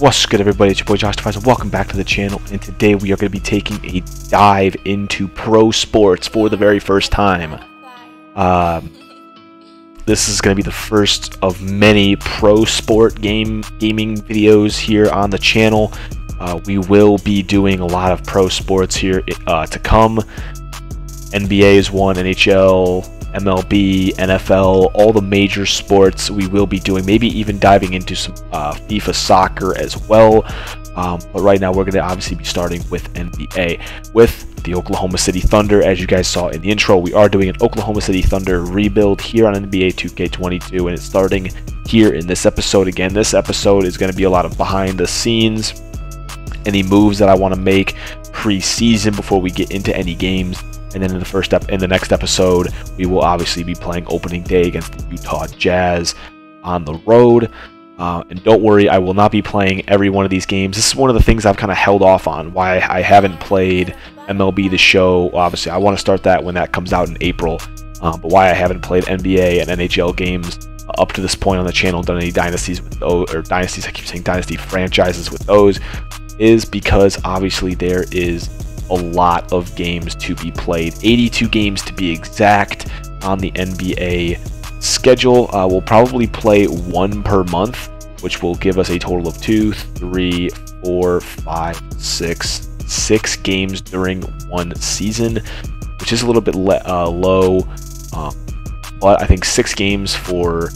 What's good, everybody? It's your boy Joshtifyz, and welcome back to the channel. And today we are going to be taking a dive into pro sports for the very first time. This is going to be the first of many pro sport gaming videos here on the channel. We will be doing a lot of pro sports here to come. NBA is one, NHL, MLB, NFL, all the major sports we will be doing, maybe even diving into some FIFA soccer as well. But right now we're going to obviously be starting with NBA, with the Oklahoma City Thunder. As you guys saw in the intro, we are doing an Oklahoma City Thunder rebuild here on NBA 2K22, and it's starting here in this episode. Again, this episode is going to be a lot of behind the scenes, any moves that I want to make pre-season before we get into any games. And then in the next episode, we will obviously be playing opening day against the Utah Jazz on the road. And don't worry, I will not be playing every one of these games. This is one of the things I've kind of held off on, why I haven't played MLB The Show. Obviously, I want to start that when that comes out in April. But why I haven't played NBA and NHL games up to this point on the channel, done any dynasties with those, or dynasties, I keep saying dynasty franchises with those, is because obviously there is a lot of games to be played. 82 games to be exact on the NBA schedule. We'll probably play one per month, which will give us a total of 2, 3, 4, 5, 6 games during one season, which is a little bit low, but I think 6 games for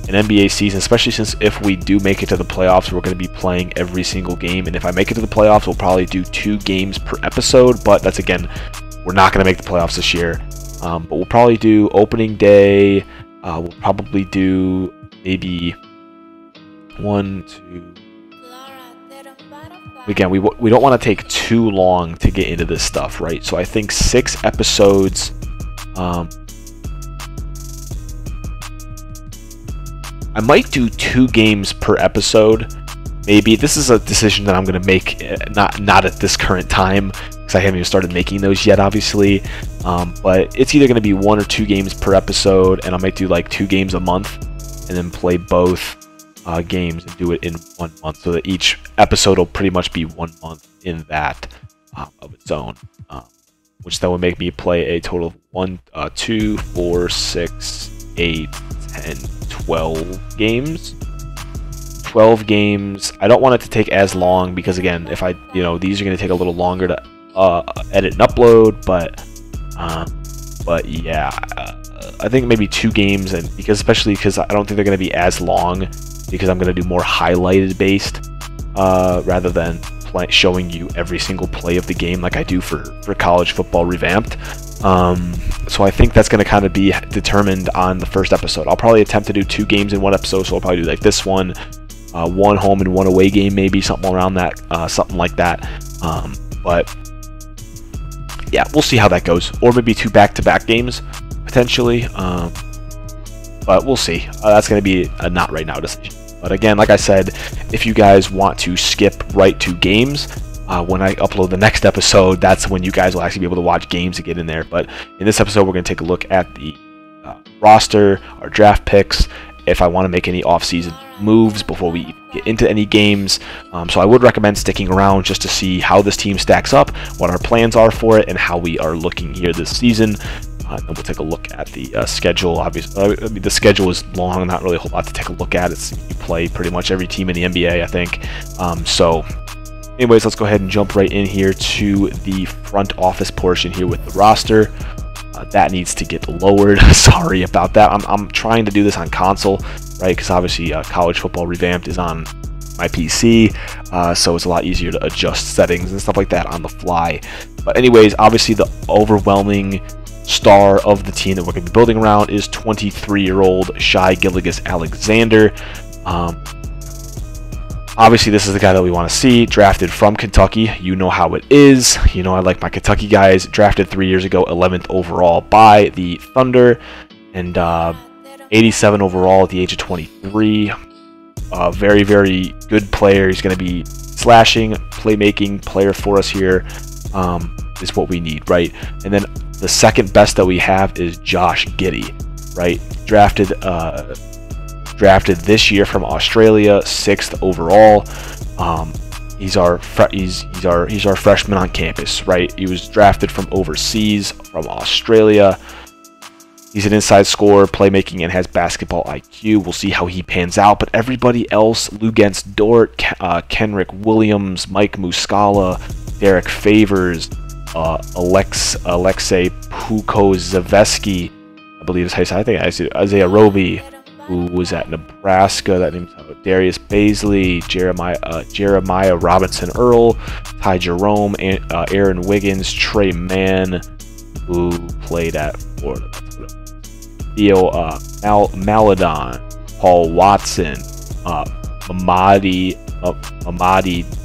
an NBA season, especially since if we do make it to the playoffs, we're going to be playing every single game. And if I make it to the playoffs, we'll probably do 2 games per episode. But that's, again, we're not going to make the playoffs this year. But we'll probably do opening day. We'll probably do maybe 1, 2. Again, we don't want to take too long to get into this stuff, right? So I think 6 episodes. I might do 2 games per episode. Maybe this is a decision that I'm going to make, not at this current time, because I haven't even started making those yet, obviously. But it's either going to be 1 or 2 games per episode, and I might do like 2 games a month, and then play both games and do it in 1 month, so that each episode will pretty much be 1 month in that of its own. Which that would make me play a total of 1, 2, 4, 6, 8, 10, 12 games. 12 games. I don't want it to take as long because, again, if these are going to take a little longer to edit and upload, but yeah, I think maybe 2 games, and especially because I don't think they're going to be as long, because I'm going to do more highlighted based rather than showing you every single play of the game like I do for college football revamped. So I think that's going to kind of be determined on the first episode. I'll probably attempt to do 2 games in one episode, so I'll probably do like this one, 1 home and 1 away game, maybe something around that, something like that. But yeah, we'll see how that goes, or maybe 2 back-to-back games potentially. But we'll see. That's going to be a not right now decision. But again, like I said, if you guys want to skip right to games, when I upload the next episode, that's when you guys will actually be able to watch games to get in there. But in this episode, we're going to take a look at the roster, our draft picks, if I want to make any off-season moves before we get into any games. So I would recommend sticking around just to see how this team stacks up, what our plans are for it, and how we are looking here this season. And we'll take a look at the schedule. Obviously, I mean, the schedule is long, not really a whole lot to take a look at. You play pretty much every team in the NBA, I think. So anyways, let's go ahead and jump right in here to the front office portion here with the roster. That needs to get lowered. Sorry about that. I'm trying to do this on console, right? Because obviously college football revamped is on my PC, so it's a lot easier to adjust settings and stuff like that on the fly. But anyways, obviously the overwhelming star of the team that we're going to be building around is 23-year-old Shai Gilgeous-Alexander. Obviously, this is the guy that we want to see. Drafted from Kentucky. You know how it is. You know I like my Kentucky guys. Drafted 3 years ago, 11th overall by the Thunder. And 87 overall at the age of 23. Very, very good player. He's going to be slashing, playmaking player for us here. Is what we need, right? And then the second best that we have is Josh Giddey, right? Drafted drafted this year from Australia, 6th overall. He's our freshman on campus, right? He was drafted from overseas, from Australia. He's an inside scorer, playmaking, and has basketball IQ. We'll see how he pans out. But everybody else, Luguentz Dort, Kenrick Williams, Mike Muscala, Derek Favors, Alexei Pukozevsky, I believe is how you say it. I think I said Isaiah Roby, who was at Nebraska. That name's Darius Baisley, Jeremiah Robinson Earl, Ty Jerome, Aaron Wiggins, Trey Mann, who played at Florida. Theo Maladon, Paul Watson, Mamadi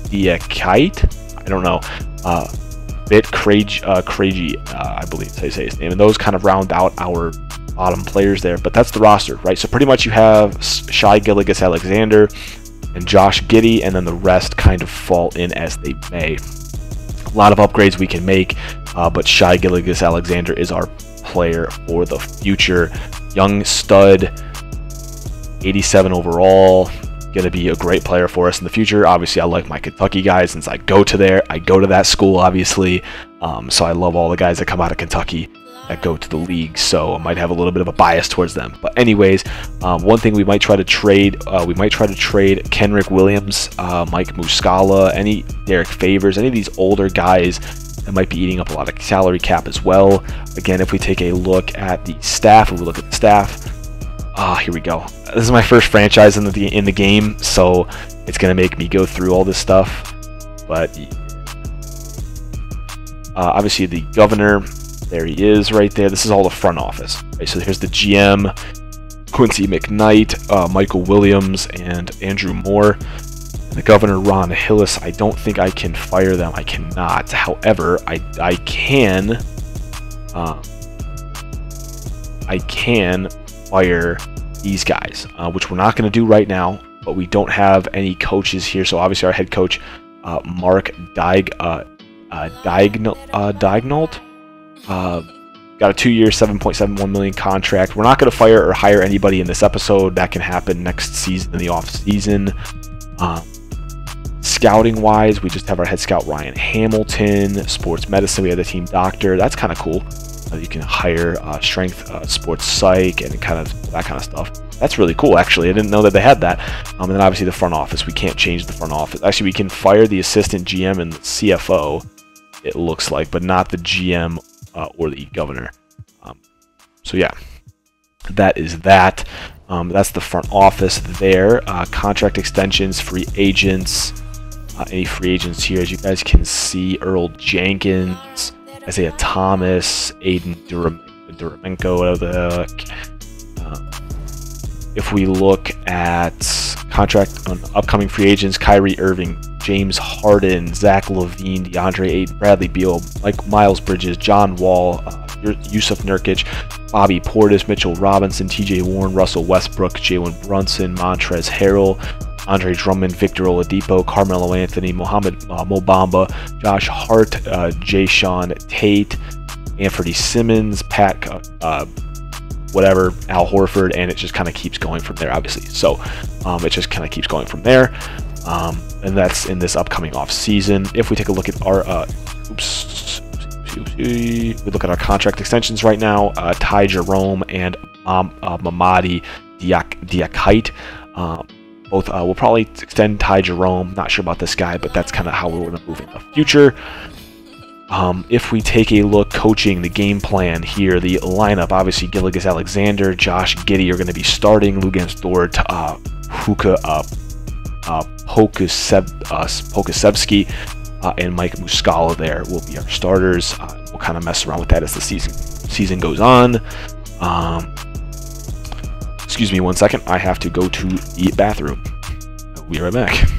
Diakite, I don't know, Bit Craigie, I believe is how you say his name, and those kind of round out our bottom players there. But that's the roster, right? So pretty much you have Shai Gilgeous-Alexander and Josh Giddey, and then the rest kind of fall in as they may. A lot of upgrades we can make, but Shai Gilgeous-Alexander is our player for the future. Young stud, 87 overall, going to be a great player for us in the future. Obviously, I like my Kentucky guys since I go to that school, obviously. So I love all the guys that come out of Kentucky that go to the league, so I might have a little bit of a bias towards them. But anyways, one thing we might try to trade, Kenrick Williams, Mike Muscala, Derek Favors, any of these older guys that might be eating up a lot of salary cap as well. Again, if we take a look at the staff, here we go. This is my first franchise in the game, so it's gonna make me go through all this stuff. But obviously the governor, there he is right there. This is all the front office. Right, so here's the GM, Quincy McKnight, Michael Williams, and Andrew Moore. The governor, Ron Hillis, I don't think I can fire them. I cannot. However, I can fire these guys, which we're not going to do right now, but we don't have any coaches here. So obviously our head coach, Mark Daignault, got a 2-year, $7.71 million contract. We're not going to fire or hire anybody in this episode. That can happen next season, in the off season. Scouting wise, we just have our head scout Ryan Hamilton. Sports medicine, we have the team doctor. That's kind of cool. You can hire strength, sports psych, and kind of that kind of stuff. That's really cool, actually. I didn't know that they had that. And then obviously the front office, we can't change the front office. Actually, we can fire the assistant GM and the CFO, it looks like, but not the GM or the governor. So yeah, that is that. That's the front office there. Contract extensions, free agents. Any free agents here, as you guys can see: Earl Jenkins, Isaiah Thomas, Aiden Duramenko, whatever the heck. If we look at contract on upcoming free agents, Kyrie Irving, James Harden, Zach LaVine, DeAndre Ayton, Bradley Beal, Miles Bridges, John Wall, Yusuf Nurkic, Bobby Portis, Mitchell Robinson, TJ Warren, Russell Westbrook, Jalen Brunson, Montrezl Harrell, Andre Drummond, Victor Oladipo, Carmelo Anthony, Mohamed Mobamba, Josh Hart, Jayshawn Tate, Anthony Simmons, Pat, whatever, Al Horford, and it just kind of keeps going from there, obviously. So it just kind of keeps going from there, and that's in this upcoming off season. If we take a look at our we look at our contract extensions right now, Ty Jerome and Mamadi Diakite. Both will probably extend Ty Jerome. Not sure about this guy, but that's kind of how we're going to move in the future. If we take a look, coaching, the game plan here, the lineup, obviously Gilgeous-Alexander, Josh Giddey are going to be starting. Luguentz Dort, Pokasevsky, and Mike Muscala there will be our starters. We'll kind of mess around with that as the season goes on. Excuse me one second. I have to go to the bathroom. I'll be right back.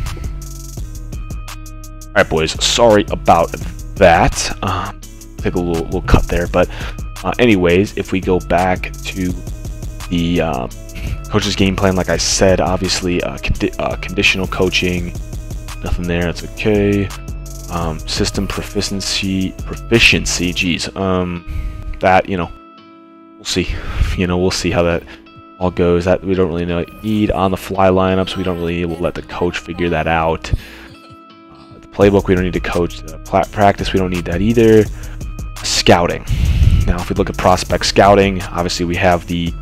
All right, boys. Sorry about that. Take a little cut there, but anyways, if we go back to the coach's game plan, like I said, obviously conditional coaching, nothing there. It's okay. System proficiency. Geez. That we'll see. We'll see how that all goes. That we don't really need on the fly lineups. We don't really need to let the coach figure that out. The playbook, we don't need to coach. Practice, we don't need that either. Scouting. Now, if we look at prospect scouting, obviously we have the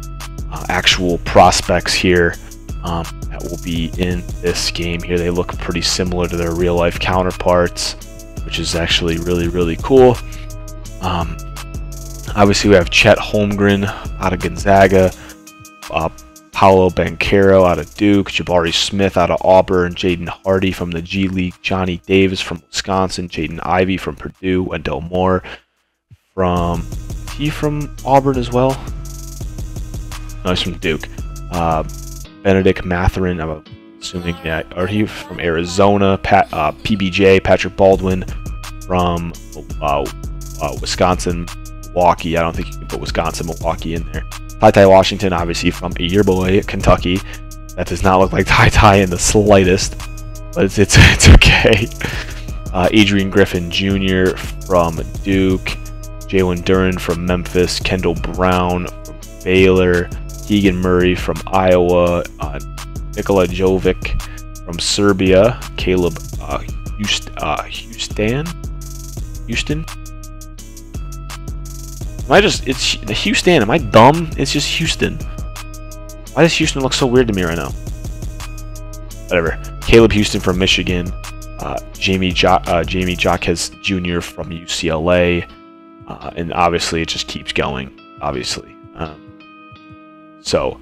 actual prospects here that will be in this game here. They look pretty similar to their real life counterparts, which is actually really cool. Obviously we have Chet Holmgren out of Gonzaga, Paolo Banchero out of Duke, Jabari Smith out of Auburn, Jaden Hardy from the G League, Johnny Davis from Wisconsin, Jaden Ivey from Purdue, Wendell Moore from Auburn as well. No, he's from Duke. Benedict Mathurin, I'm assuming, yeah, or he from Arizona. PBJ, Patrick Baldwin from Wisconsin, Milwaukee. I don't think you can put Wisconsin, Milwaukee in there. Ty Washington, obviously from your boy, Kentucky. That does not look like Ty in the slightest, but it's okay. Adrian Griffin Jr. from Duke. Jalen Duren from Memphis. Kendall Brown from Baylor. Keegan Murray from Iowa. Nikola Jovic from Serbia. Caleb Houston. It's Houston. Am I dumb? It's just Houston. Why does Houston look so weird to me right now? Whatever. Caleb Houston from Michigan. Jamie Jaquez Jr. from UCLA. And obviously it just keeps going, obviously. So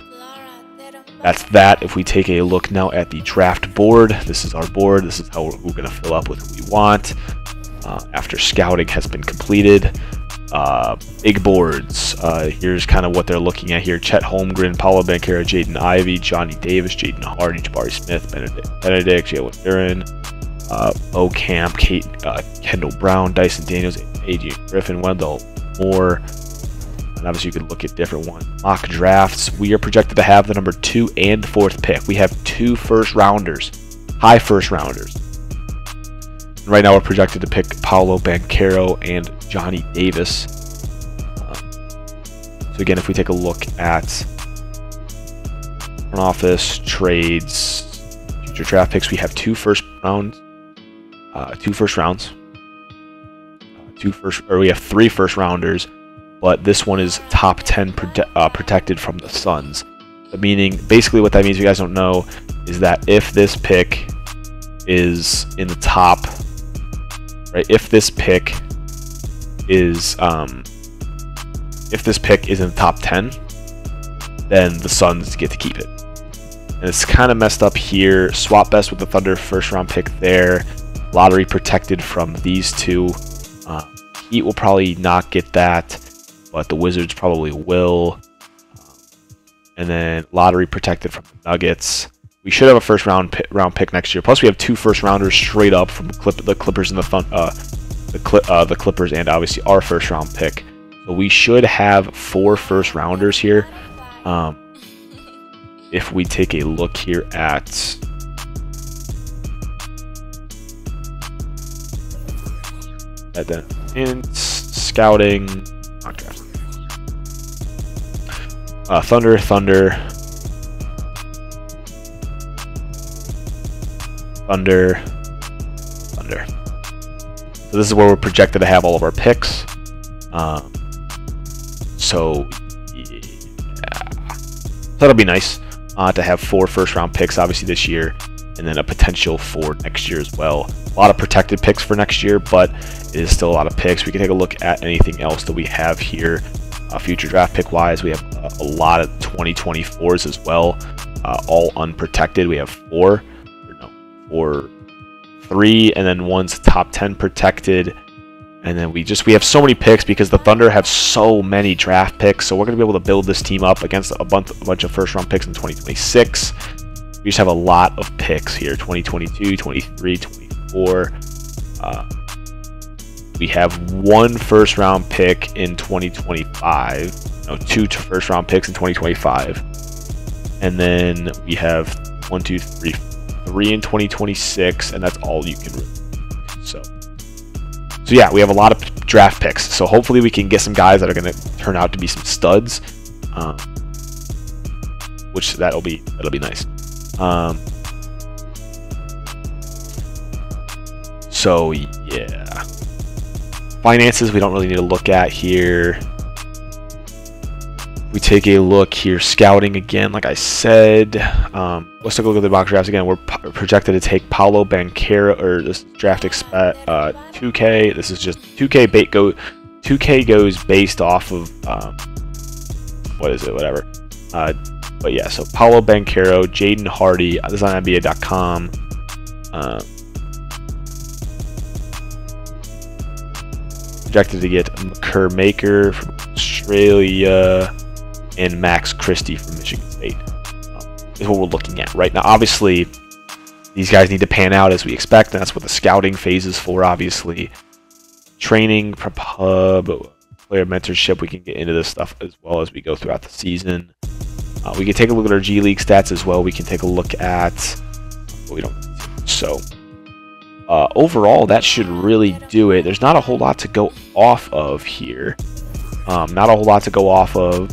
that's that. If we take a look now at the draft board, this is our board. This is how we're going to fill up with who we want after scouting has been completed. Big boards. Here's kind of what they're looking at here. Chet Holmgren, Paolo Banchero, Jaden Ivey, Johnny Davis, Jaden Hardy, Jabari Smith, Benedict, Jalen Duren, Bo Camp, Kendall Brown, Dyson Daniels, Adrian Griffin, Wendell Moore. And obviously you could look at different ones. Mock drafts. We are projected to have the number 2 and 4th pick. We have 2 first rounders, high first rounders. And right now we're projected to pick Paolo Banchero and Johnny Davis. So again, if we take a look at front office, trades, future draft picks, we have 2 first rounds. We have 3 first rounders. But this one is top 10 protected from the Suns. Meaning, basically what that means, if you guys don't know, is that if this pick is in the top, right? If this pick is in the top 10, then the Suns get to keep it. And it's kind of messed up here. Swap best with the Thunder first round pick there. Lottery protected from these 2. Heat will probably not get that, but the Wizards probably will. And then lottery protected from the Nuggets. We should have a first round pick next year. Plus, we have 2 first rounders straight up from the Clippers and the Clippers, and obviously our first round pick. So we should have 4 first rounders here. If we take a look here at in scouting. Thunder. So this is where we're projected to have all of our picks. So that'll be nice to have 4 first round picks, obviously this year, and then a potential for next year as well. A lot of protected picks for next year, but it is still a lot of picks. We can take a look at anything else that we have here. Future draft pick wise, we have a lot of 2024s as well, all unprotected. We have 3, and then one's top 10 protected. And then we have so many picks because the Thunder have so many draft picks. So we're going to be able to build this team up against a bunch of first round picks in 2026. We just have a lot of picks here: 2022, 23, 24. We have 1 first round pick in 2025. No, 2 first round picks in 2025. And then we have 1, 2, 3, 3 in 2026, and that's all you can really do. So yeah, we have a lot of draft picks. So hopefully we can get some guys that are going to turn out to be some studs. which that'll be nice. So yeah, finances we don't really need to look at here. We take a look here, scouting again, like I said. Let's take a look at the box drafts again. We're projected to take Paolo Banchero, or this draft expect 2K. This is just 2K 2K goes based off of what is it? Whatever. But yeah, so Paolo Banchero, Jaden Hardy. This is on NBA.com. Projected to get Kerr Maker from Australia and Max Christie from Michigan State. Is what we're looking at right now. Obviously, these guys need to pan out as we expect, and that's what the scouting phase is for, obviously. Training, prep hub, player mentorship, we can get into this stuff as well as we go throughout the season. We can take a look at our G League stats as well. We can take a look at... Well, we don't... So, overall, that should really do it. There's not a whole lot to go off of here. Not a whole lot to go off of.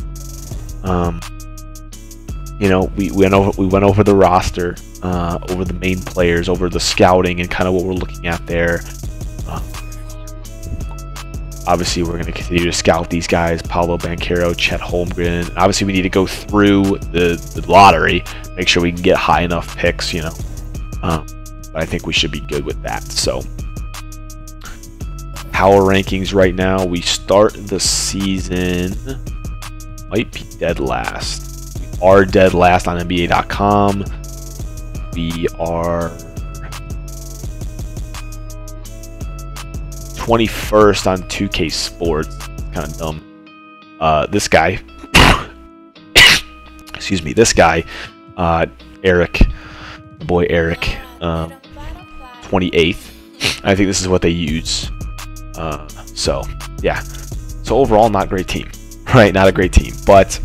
You know, we went over the roster, over the main players, over the scouting, and kind of what we're looking at there. Obviously, we're going to continue to scout these guys: Paolo Banchero, Chet Holmgren. Obviously, we need to go through the lottery, make sure we can get high enough picks. You know, but I think we should be good with that. So, power rankings right now. We start the season. Might be dead last. We are dead last on NBA.com. We are 21st on 2K Sports. Kind of dumb. This guy, excuse me, this guy, Eric, the boy Eric, 28th. I think this is what they use. So yeah. So overall, not a great team. Right, not a great team, but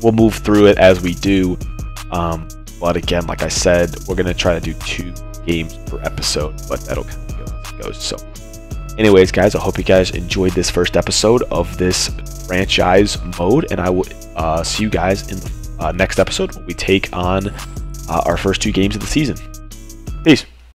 we'll move through it as we do. But again, like I said, we're gonna try to do 2 games per episode, but that'll kind of go as it goes. So, anyways, guys, I hope you guys enjoyed this first episode of this franchise mode, and I will see you guys in the next episode when we take on our first 2 games of the season. Peace.